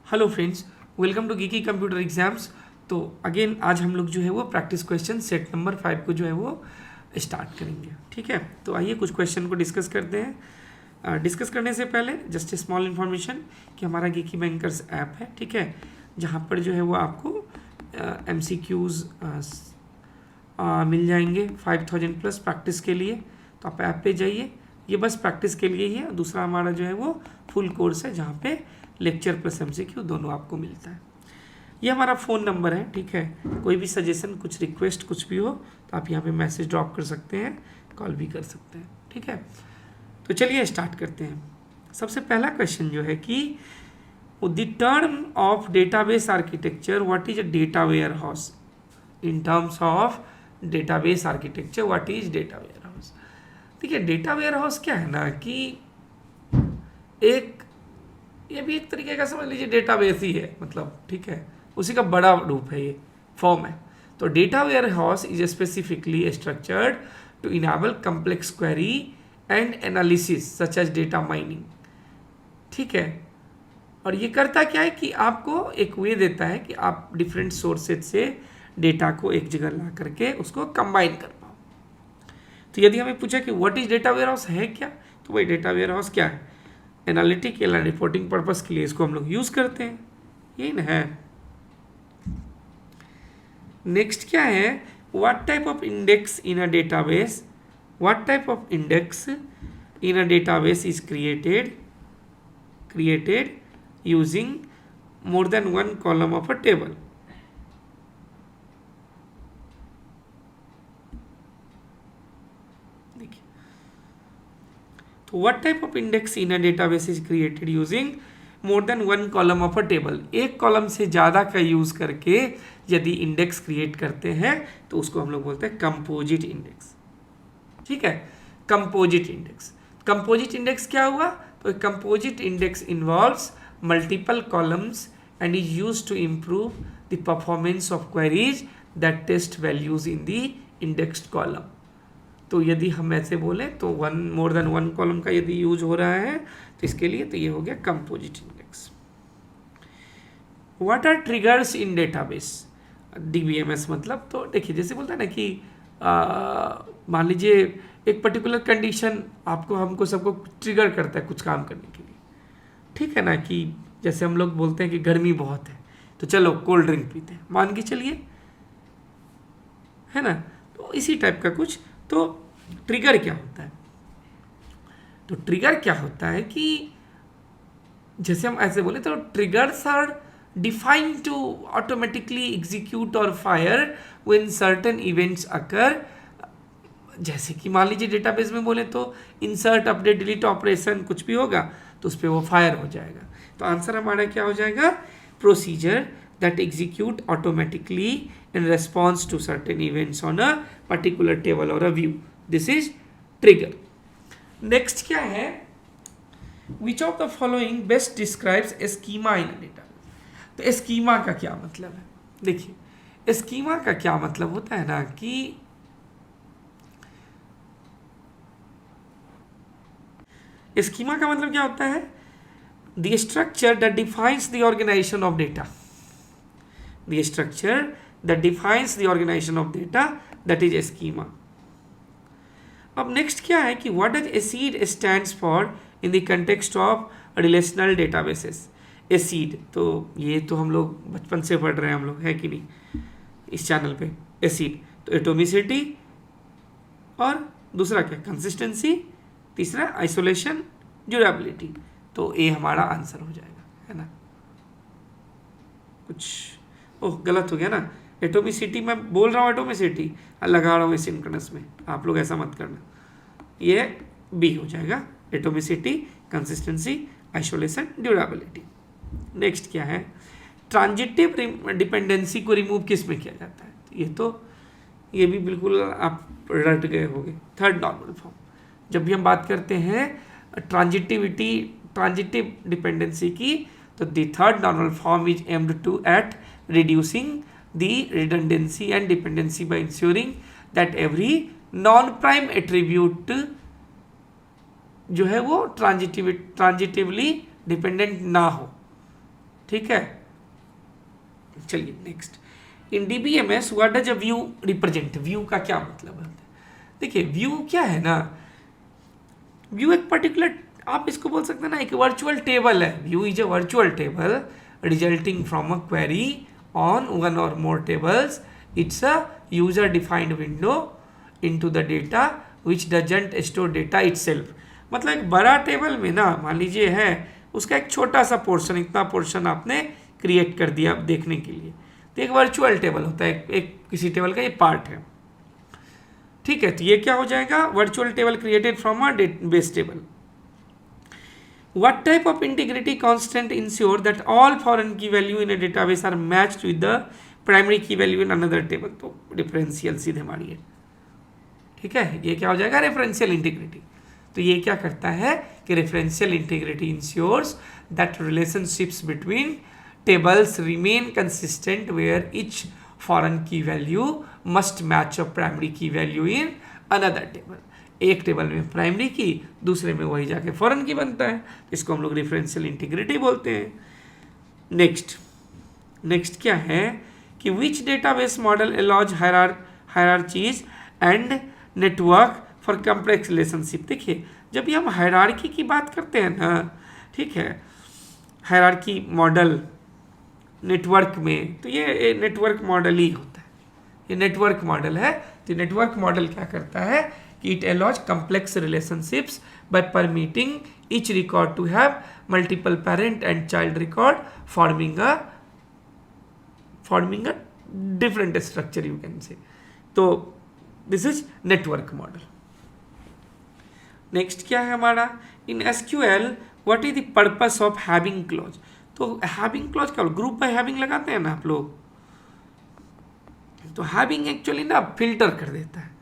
Hello friends, welcome to geeky computer exams. तो again आज हम लोग जो है वो प्रैक्टिस क्वेश्चन सेट नंबर 5 को जो है वो स्टार्ट करेंगे। ठीक है, तो आइए कुछ क्वेश्चन को डिस्कस करते हैं। डिस्कस करने से पहले जस्ट ए स्मॉल इन्फॉर्मेशन कि हमारा गीकी बैंकर्स ऐप है, ठीक है, जहाँ पर जो है वो आपको MCQs मिल जाएंगे 5000 प्लस प्रैक्टिस के लिए। तो आप ऐप पे जाइए, ये बस प्रैक्टिस के लिए ही है। दूसरा हमारा जो है वो फुल कोर्स है जहाँ पे लेक्चर प्लस MCQ दोनों आपको मिलता है। ये हमारा फ़ोन नंबर है, ठीक है। कोई भी सजेशन, कुछ रिक्वेस्ट, कुछ भी हो तो आप यहाँ पे मैसेज ड्रॉप कर सकते हैं, कॉल भी कर सकते हैं, ठीक है। तो चलिए स्टार्ट करते हैं। सबसे पहला क्वेश्चन जो है कि the term of database architecture, what is a data warehouse? In terms of database architecture what is data warehouse? देखिए, डेटा वेयर हाउस क्या है ना कि ये भी एक तरीके का समझ लीजिए डेटाबेस ही है, मतलब, ठीक है, उसी का बड़ा रूप है, ये फॉर्म है। तो data warehouse is specifically structured to enable complex query and analysis such as data mining, ठीक है। और ये करता क्या है कि आपको एक वे देता है कि आप डिफरेंट सोर्सेज से डेटा को एक जगह ला करके उसको कंबाइन कर पाओ। तो यदि हमें पूछा कि what is data warehouse है क्या, तो वही डेटा वेयर हाउस क्या है? एनालिटिक या रिपोर्टिंग पर्पस के लिए इसको हम लोग यूज करते हैं, यही ना है। नेक्स्ट क्या है? What type of index in a database, what type of index in a database is created using more than one column of a table. तो what type of index in a database is created using more than one column of a table. एक column से ज़्यादा का use करके यदि index create करते हैं तो उसको हम लोग बोलते हैं कंपोजिट इंडेक्स, ठीक है। कंपोजिट इंडेक्स, कंपोजिट इंडेक्स क्या हुआ? तो composite index involves multiple columns and is used to improve the performance of queries that test values in the indexed column. तो यदि हम ऐसे बोले तो मोर देन वन कॉलम का यदि यूज हो रहा है तो इसके लिए तो ये हो गया composite index. What are triggers in database? DBMS मतलब, तो देखिए जैसे बोलता है ना कि मान लीजिए एक पर्टिकुलर कंडीशन आपको हमको सबको ट्रिगर करता है कुछ काम करने के लिए, ठीक है ना। कि जैसे हम लोग बोलते हैं कि गर्मी बहुत है तो चलो कोल्ड ड्रिंक पीते हैं, मान के चलिए, है ना। तो इसी टाइप का कुछ। तो ट्रिगर क्या होता है? तो ट्रिगर क्या होता है कि जैसे हम ऐसे बोले तो triggers are defined to automatically execute or fire when certain events occur. जैसे कि मान लीजिए डेटाबेस में बोले तो इंसर्ट, अपडेट, डिलीट ऑपरेशन कुछ भी होगा तो उस पर वो फायर हो जाएगा। तो आंसर हमारा क्या हो जाएगा? Procedure that execute automatically in response to certain events on a particular table or a view. This is trigger. Next क्या है? Which of the following best describes a schema in a database? तो schema का क्या मतलब है? देखिए, schema का क्या मतलब होता है ना कि schema का मतलब क्या होता है? The structure that defines the organization of data. The structure that defines the organization of data, that is a schema. अब नेक्स्ट क्या है कि what does ACID stands for in the context of relational databases? ACID, तो ये तो हम लोग बचपन से पढ़ रहे हैं, हम लोग, है कि नहीं, इस चैनल पे। ACID तो एटोमिसिटी, और दूसरा क्या? कंसिस्टेंसी, तीसरा आइसोलेशन, ड्यूरेबिलिटी। तो ये हमारा आंसर हो जाएगा, है ना। कुछ ओह गलत हो गया ना, एटोमिसिटी मैं बोल रहा हूँ, एटोमिसिटी लगा रहा हूँ सिंक्रोनस में, आप लोग ऐसा मत करना, ये बी हो जाएगा। Atomicity, consistency, isolation, durability. Next क्या है? ट्रांजिटिव डिपेंडेंसी को रिमूव किस में किया जाता है? ये भी बिल्कुल आप रट गए होंगे। Third normal form. जब भी हम बात करते हैं ट्रांजिटिव डिपेंडेंसी की, तो the third normal form is aimed to at reducing the redundancy and dependency by ensuring that every non-prime attribute जो है वो ट्रांजिटिवली डिपेंडेंट ना हो। ठीक है, चलिए next. In DBMS what does a view represent? View का क्या मतलब है? देखिए व्यू क्या है ना, व्यू एक पर्टिकुलर, आप इसको बोल सकते हैं ना, एक वर्चुअल टेबल है। View is a virtual table resulting from a query on one or more tables. It's a user defined window into the data which doesn't store data itself. मतलब एक बड़ा टेबल में ना, मान लीजिए है, उसका एक छोटा सा पोर्शन, इतना पोर्शन आपने क्रिएट कर दिया देखने के लिए, तो एक वर्चुअल टेबल होता है, एक किसी टेबल का ये पार्ट है, ठीक है। तो ये क्या हो जाएगा, virtual table created from a base table. What type of integrity constant ensure that all foreign key value in a database are matched with the primary key value in another table? तो differential सीधे मारिए, ठीक है, ये क्या हो जाएगा, referential integrity. तो ये क्या करता है कि referential integrity ensures that relationships between tables remain consistent where each foreign key value must match a primary key value in another table। एक टेबल में प्राइमरी की, दूसरे में वही जाके फॉरेन की बनता है, इसको हम लोग रेफरेंशियल इंटीग्रिटी बोलते हैं। नेक्स्ट क्या है कि which database model allows hierarchies and network for complex relationship. देखिए जब भी हम हायरार्की की बात करते हैं ना, ठीक है, हायरार्की मॉडल नेटवर्क में, तो ये नेटवर्क मॉडल ही होता है, ये नेटवर्क मॉडल है। तो नेटवर्क मॉडल क्या करता है कि it allows complex relationships by permitting each record to have multiple parent and child record forming a different structure, you can say. तो this is network model. Next क्या है हमारा, in SQL what is the purpose of having clause. तो having clause क्या, group by having लगाते हैं ना आप लोग, तो हैविंग एक्चुअली ना फिल्टर कर देता है।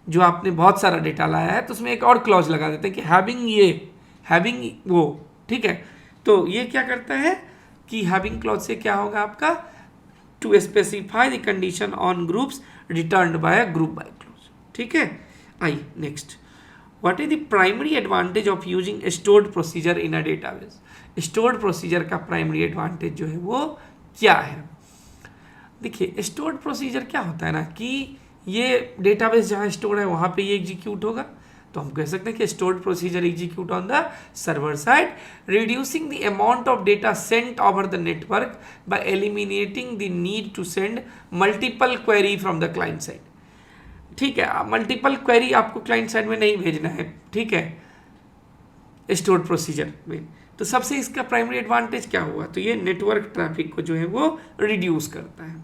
जो आपने बहुत सारा डेटा लाया है तो उसमें एक और क्लॉज लगा देते हैं कि हैविंग ये, हैविंग वो, ठीक है। तो ये क्या करता है कि हैविंग क्लॉज से क्या होगा आपका, to specify the condition on groups returned by group by clause, ठीक है। आइए next, what is the primary advantage of using stored procedure in a database. Stored procedure का प्राइमरी एडवांटेज जो है वो क्या है। देखिए स्टोर्ड प्रोसीजर क्या होता है ना कि ये डेटाबेस जहाँ स्टोर है वहाँ पे ये एग्जीक्यूट होगा, तो हम कह सकते हैं कि stored procedure execute on the server side, reducing the amount of data sent over the network by eliminating the need to send multiple query from the client side, ठीक है। मल्टीपल क्वेरी आपको क्लाइंट साइड में नहीं भेजना है, ठीक है, stored procedure में। तो सबसे इसका प्राइमरी एडवांटेज क्या हुआ, तो ये नेटवर्क ट्रैफिक को जो है वो रिड्यूस करता है।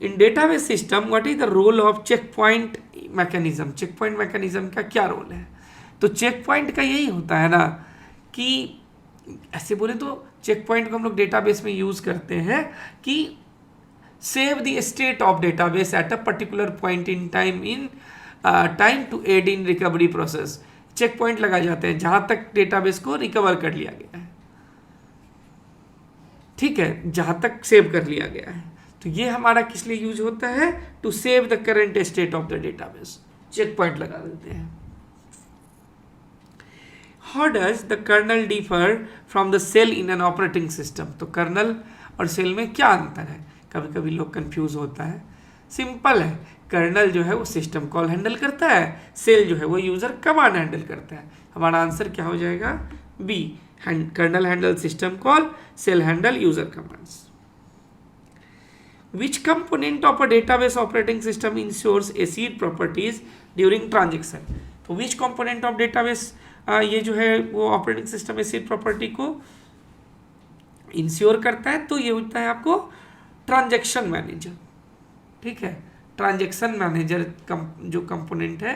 In database system what is the role of checkpoint mechanism. Checkpoint mechanism का क्या रोल है, तो चेक पॉइंट का यही होता है ना कि ऐसे बोले तो चेक पॉइंट को हम लोग डेटाबेस में यूज करते हैं कि save the state of database at a particular point in time to aid in recovery process. Checkpoint लगाए जाते हैं जहां तक डेटाबेस को रिकवर कर लिया गया है, ठीक है, जहां तक सेव कर लिया गया है। तो ये हमारा किस लिए यूज होता है, to save the current state of the database, checkpoint लगा देते हैं। How does the kernel differ from the shell in an operating system. तो कर्नल और सेल में क्या अंतर है, कभी कभी लोग कंफ्यूज होता है। सिंपल है, कर्नल जो है वो सिस्टम कॉल हैंडल करता है, सेल जो है वो यूजर कमांड हैंडल करता है। हमारा आंसर क्या हो जाएगा, B, kernel handle system call, shell handle user commands. Which component of a database operating system ensures ACID properties during transaction। तो which component of database ये जो है वो ऑपरेटिंग सिस्टम एसिड प्रॉपर्टी को इंश्योर करता है, तो ये होता है आपको ट्रांजैक्शन मैनेजर, ठीक है। ट्रांजैक्शन मैनेजर जो कंपोनेंट है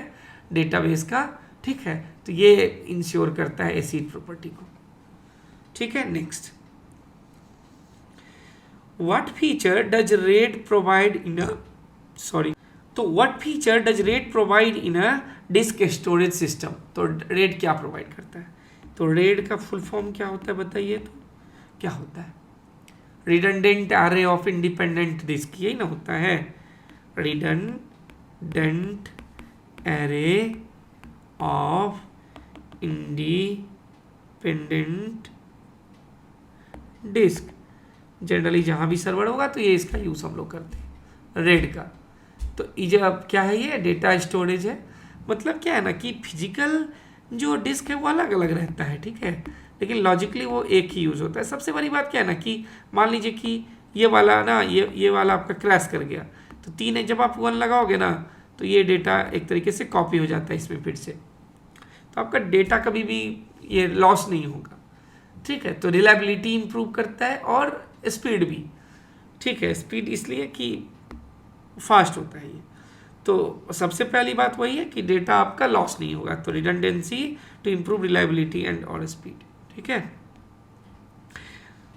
डेटाबेस का, ठीक है, तो ये इंश्योर करता है एसिड प्रॉपर्टी को, ठीक है। Next, what feature does RAID provide in a तो what feature does RAID provide in a disk storage system। तो RAID क्या प्रोवाइड करता है, तो RAID का फुल फॉर्म क्या होता है बताइए, तो क्या होता है, redundant array of independent disk, यही ना होता है, redundant array of independent disk. Generally जहाँ भी सर्वर होगा तो ये इसका यूज़ हम लोग करते हैं, रेड का। तो ये अब क्या है, ये डेटा स्टोरेज है। मतलब क्या है ना कि फिजिकल जो डिस्क है वो अलग अलग रहता है, ठीक है, लेकिन लॉजिकली वो एक ही यूज़ होता है। सबसे बड़ी बात क्या है ना कि मान लीजिए कि ये वाला ना, ये वाला आपका क्रैश कर गया, तो 3 है, जब आप 1 लगाओगे ना तो ये डेटा एक तरीके से कॉपी हो जाता है इसमें फिर से, तो आपका डेटा कभी भी ये लॉस नहीं होगा, ठीक है। तो रिलायबिलिटी इंप्रूव करता है और स्पीड भी, ठीक है। स्पीड इसलिए कि फास्ट होता है ये। तो सबसे पहली बात वही है कि डेटा आपका लॉस नहीं होगा, तो redundancy to improve reliability and और स्पीड, ठीक है।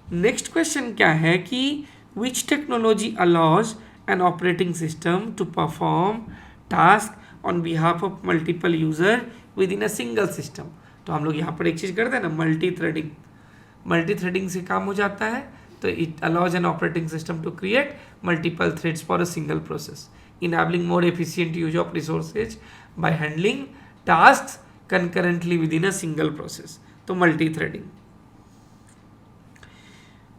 नेक्स्ट क्वेश्चन क्या है कि which technology allows an operating system to perform task on behalf of multiple user within a single system. तो हम लोग यहाँ पर एक चीज़ करते हैं ना, मल्टी थ्रेडिंग। मल्टी थ्रेडिंग से काम हो जाता है, तो it allows an operating system to create multiple threads for a single process, enabling more efficient use of resources by handling tasks concurrently within a single process. तो multi-threading.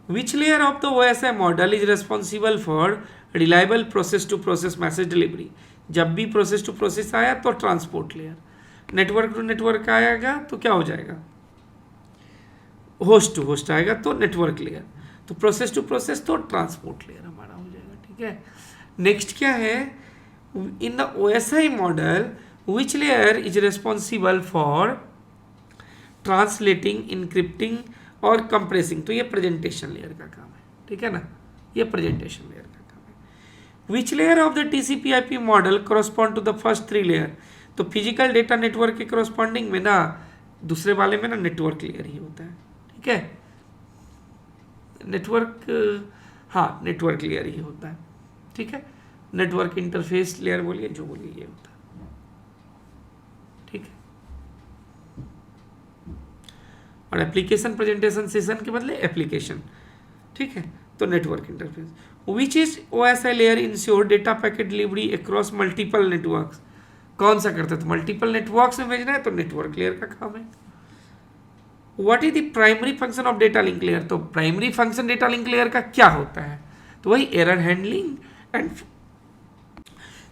Which layer of the OSI model is responsible for reliable process-to-process message delivery? जब भी process to process आया तो transport layer, network to network आएगा तो क्या हो जाएगा, host to host आएगा तो network layer, तो process to process तो transport layer हमारा हो जाएगा, ठीक है। नेक्स्ट क्या है, in the OSI model which layer is responsible for translating, encrypting और कंप्रेसिंग। तो ये प्रेजेंटेशन लेयर का काम है, ठीक है ना, ये प्रेजेंटेशन लेयर का काम है। Which layer of the TCP/IP model correspond to the first 3 layer. तो फिजिकल डेटा नेटवर्क के कॉरस्पॉन्डिंग में ना, दूसरे वाले में ना नेटवर्क लेयर ही होता है, ठीक है, नेटवर्क, हाँ नेटवर्क लेयर ही होता है, ठीक है। नेटवर्क इंटरफेस लेयर बोलिए, जो बोलिए, ये होता है, ठीक है। और एप्लीकेशन प्रेजेंटेशन सेशन के बदले एप्लीकेशन, ठीक है। तो network interface which is OSI layer ensure data packet delivery across multiple networks. कौन सा करता है, तो मल्टीपल नेटवर्क्स में भेजना है तो नेटवर्क लेयर का काम है। What is the primary function of data link layer. तो primary function data link layer का क्या होता है, तो वही एरर हैंडलिंग एंड,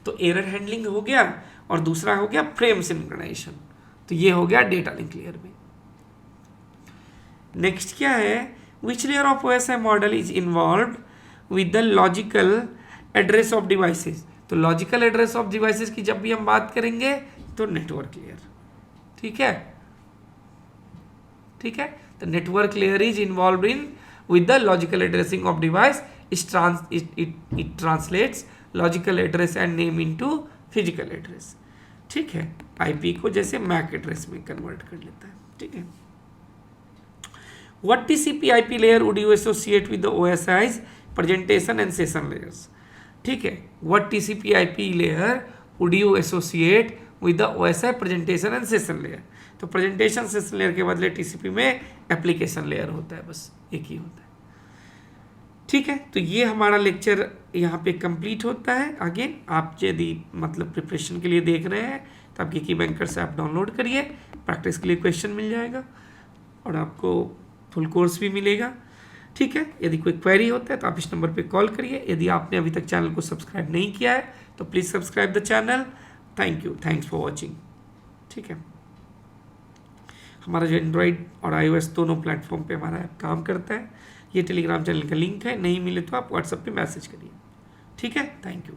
तो एरर हैंडलिंग हो गया और दूसरा हो गया फ्रेम सिंक्रोनाइजेशन, तो ये हो गया डेटा लिंक लेयर में। नेक्स्ट क्या है, which layer of OSI model is involved with the logical address of devices. तो लॉजिकल एड्रेस ऑफ डिवाइसेस की जब भी हम बात करेंगे तो नेटवर्क लेयर, ठीक है, ठीक है। तो network layer is involved in with the logical addressing of device, it translates logical address and name into physical address, ठीक है। आईपी को जैसे मैक एड्रेस में कन्वर्ट कर लेता है, ठीक है। What TCP/IP layer would you associate with the OSI's presentation and session layers, ठीक है। What TCP/IP layer would you associate with the OSI presentation and session layer. तो प्रेजेंटेशन सेशन लेयर के बदले TCP में एप्लीकेशन लेयर होता है, बस एक ही होता है, ठीक है। तो ये हमारा लेक्चर यहाँ पे कंप्लीट होता है। अगेन आप यदि मतलब प्रिपरेशन के लिए देख रहे हैं तो आप की बैंकर से आप डाउनलोड करिए, प्रैक्टिस के लिए क्वेश्चन मिल जाएगा और आपको फुल कोर्स भी मिलेगा, ठीक है। यदि कोई क्वेरी होता है तो आप इस नंबर पे कॉल करिए। यदि आपने अभी तक चैनल को सब्सक्राइब नहीं किया है तो please subscribe the channel. Thank you, thanks for watching, ठीक है। हमारा जो एंड्रॉयड और iOS दोनों प्लेटफॉर्म पे हमारा ऐप काम करता है। ये टेलीग्राम चैनल का लिंक है, नहीं मिले तो आप व्हाट्सएप पे मैसेज करिए, ठीक है। Thank you.